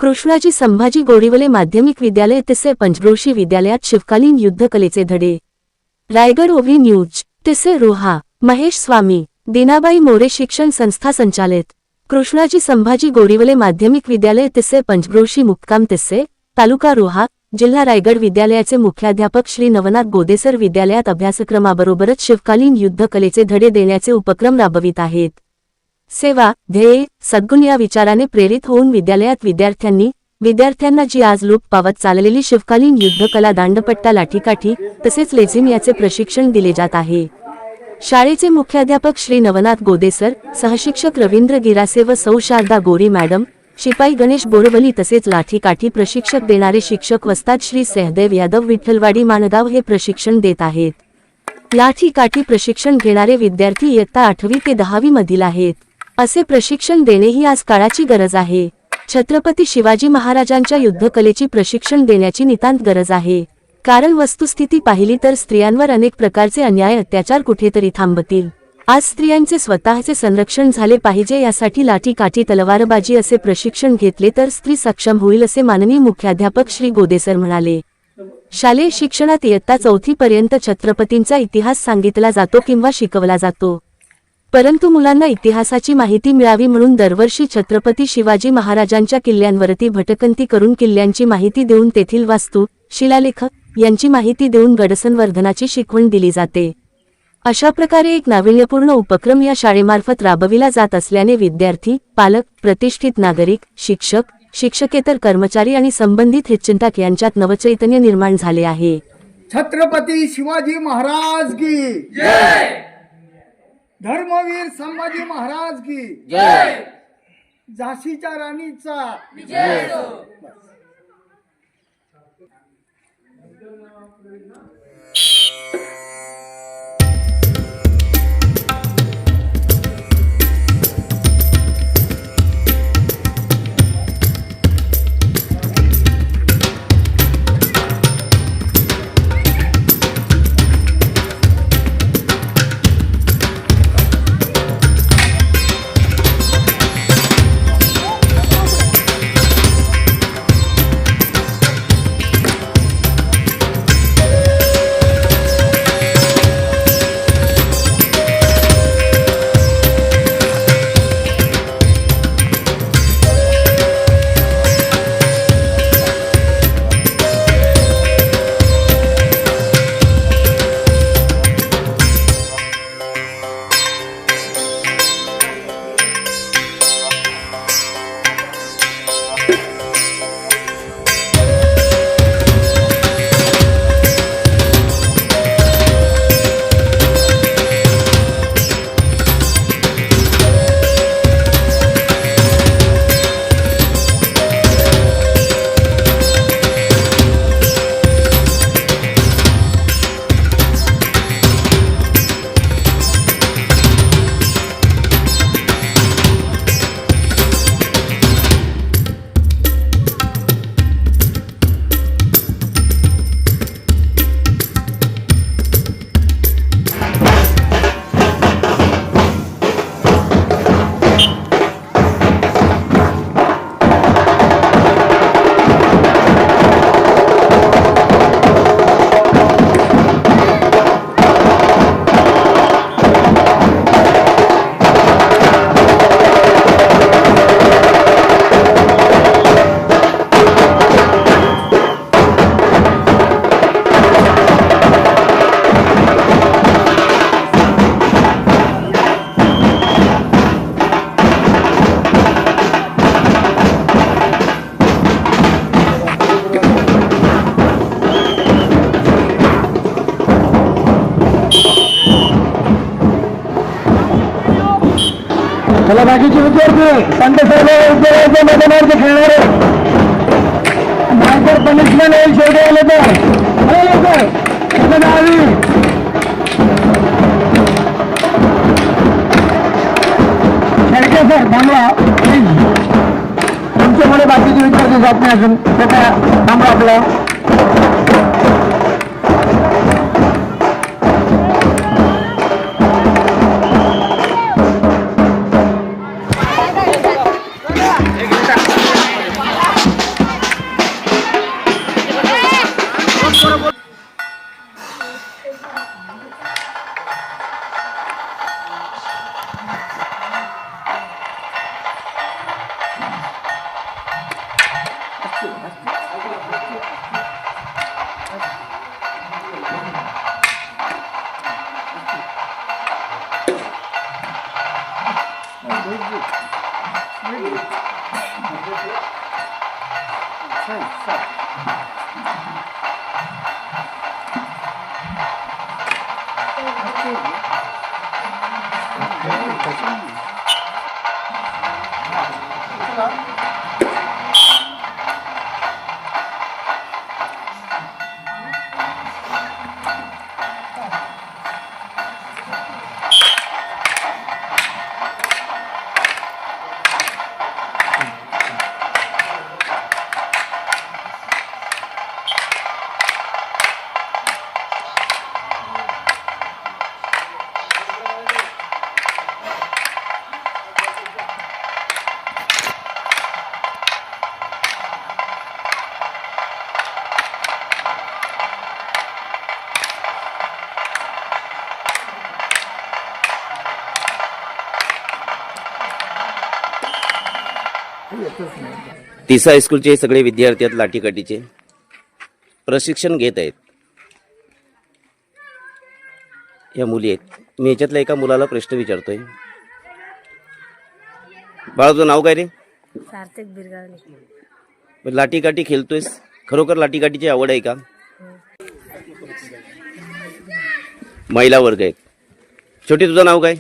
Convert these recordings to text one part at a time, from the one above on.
कृष्णाजी संभाजी गोडीवले माध्यमिक विद्यालय तिसे पंचक्रोशी विद्यालयात शिवकालीन युद्धकलेचे धडे। रायगड ओव्ही न्यूज तिसे रोहा महेश स्वामी दीनाबाई मोरे शिक्षण संस्था संचालित कृष्णाजी संभाजी गोडीवले माध्यमिक विद्यालय तिसे पंचक्रोशी मुक्काम तिसे तालुका रोहा जिल्हा रायगड विद्यालयाचे मुख्याध्यापक श्री नवनाथ गोदेसर विद्यालयात अभ्यासक्रमाबरोबरच शिवकालीन युद्धकलेचे धडे देण्याचे उपक्रम राबवित आहेत। सेवा ध्येय सद्गुण या विचाराने प्रेरित होऊन विद्यालयात विद्यार्थ्यांना जी आज लोप पावत चाललेली शिवकालीन युद्धकला दांडपट्टा लाठीकाठी तसेच लेझिम याचे प्रशिक्षण दिले जात आहे। शाळेचे मुख्याध्यापक श्री नवनाथ गोदेसर सहशिक्षक रवींद्र गिरासे व सौ शारदा गोरी मॅडम शिपाई गणेश बोरवली तसेच लाठीकाठी प्रशिक्षक देणारे शिक्षक वस्ताद श्री सहदेव यादव विठ्ठलवाडी माणगाव हे प्रशिक्षण देत आहेत। लाठीकाठी प्रशिक्षण घेणारे विद्यार्थी इयत्ता 8वी ते 10वी मधील आहेत। असे प्रशिक्षण देणे ही आज काळाची गरज आहे। छत्रपती शिवाजी महाराजांच्या युद्धकलेची प्रशिक्षण देण्याची नितांत गरज आहे। कारण वस्तुस्थिती पाहिली तर स्त्रियांवर अनेक प्रकारचे अन्याय अत्याचार कुठेतरी थांबतील। आज स्त्रियांचे स्वतःचे संरक्षण झाले पाहिजे यासाठी लाठीकाठी तलवारबाजी असे प्रशिक्षण घेतले तर स्त्री सक्षम होईल असे माननीय मुख्याध्यापक श्री गोदेसर म्हणाले। शालेय शिक्षणात इयत्ता 4थी पर्यंत छत्रपतींचा इतिहास सांगितला जातो किंवा शिकवला जातो, परंतु मुलांना इतिहासाची माहिती मिळावी म्हणून दरवर्षी छत्रपती शिवाजी महाराजांच्या किल्ल्यांवरती भटकंती करून किल्ल्यांची माहिती देऊन तेथील वास्तू शिलालेख यांची माहिती देऊन गडसंवर्धनाची शिकवण दिली जाते। अशा प्रकारे एक नाविन्यपूर्ण उपक्रम या शाळेमार्फत राबविला जात असल्याने विद्यार्थी पालक प्रतिष्ठित नागरिक शिक्षक शिक्षकेतर कर्मचारी आणि संबंधित हितचिंतक यांच्यात नवचैतन्य निर्माण झाले आहे। छत्रपती शिवाजी महाराज की जय, धर्मवीर संभाजी महाराज की जय, झाशीच्या राणीचा विजय असो। चला बाकीचे विद्यार्थी संत सर्व विद्यालयाच्या मैदानावरती खेळणारे नाहीतर पनिशमेंट येईल शेवटी आले तर नावी शेळके सर थांबवा प्लीज, तुमच्यामुळे बाकीचे विद्यार्थी जात नाही अजून कृपया थांबवा आपलं। तिसा हायस्कूलचे सगळे विद्यार्थी आहेत लाठीकाठीचे प्रशिक्षण घेत आहेत. या मुली आहेत. मी याच्यातल्या एका मुलाला प्रश्न विचारतोय. बाळा तुझं नाव काय रे? सार्थक बिरगावले. लाठीकाठी खेळतोयस, खरोखर लाठीकाठीची आवड आहे का? महिला वर्ग आहे. छोटी तुझं नाव काय?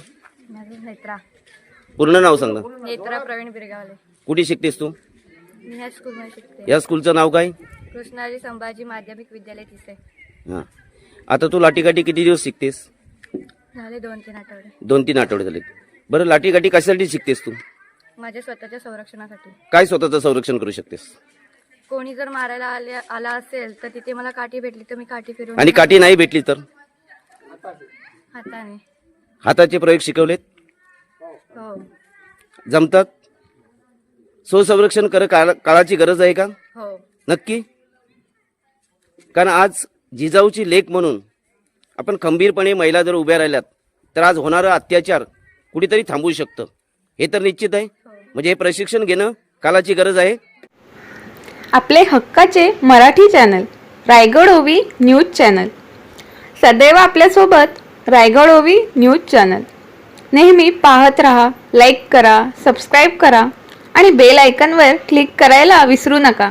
माझं नेत्रा पूर्ण नाव सांग ना. नेत्रा प्रवीण बिरगावले. कुठे शिकतेस तू? मी ह्या स्कूलमध्ये शिकते. या स्कूलचं नाव काय? कृष्णाजी संभाजी माध्यमिक विद्यालय तिसे. हां. आता तू लाठीकाठी किती दिवस शिकतेस? झाले 2-3 आठवडे. 2-3 आठवडे झाले. बरं लाठीकाठी कशासाठी शिकतेस तू? माझ्या स्वतःच्या संरक्षणासाठी. काय स्वतःचं संरक्षण करू शकतेस? कोणी जर मारायला आला असेल तर तिथे मला काठी भेटली तर मी काठी फिरवून आणि काठी नाही भेटली तर? हाताने. हाताचे प्रयोग शिकवलेत? हो जमतात? स्वसंरक्षण काळाची गरज आहे का? हो. नक्की. कारण आज जिजाऊची लेक म्हणून आपण खंबीरपणे महिला जर उभ्या राहिल्यात तर आज होणारा अत्याचार कुठेतरी थांबू शकतं, हे तर निश्चित आहे. म्हणजे हे प्रशिक्षण घेणं काळाची गरज आहे. आपले हक्काचे मराठी चॅनल रायगड ओवी न्यूज चॅनल सदैव आपल्यासोबत. रायगड ओवी न्यूज चॅनल नेहमी पाहत रहा. लाईक करा, सबस्क्राईब करा आणि बेल आयकॉनवर क्लिक करायला विसरू नका.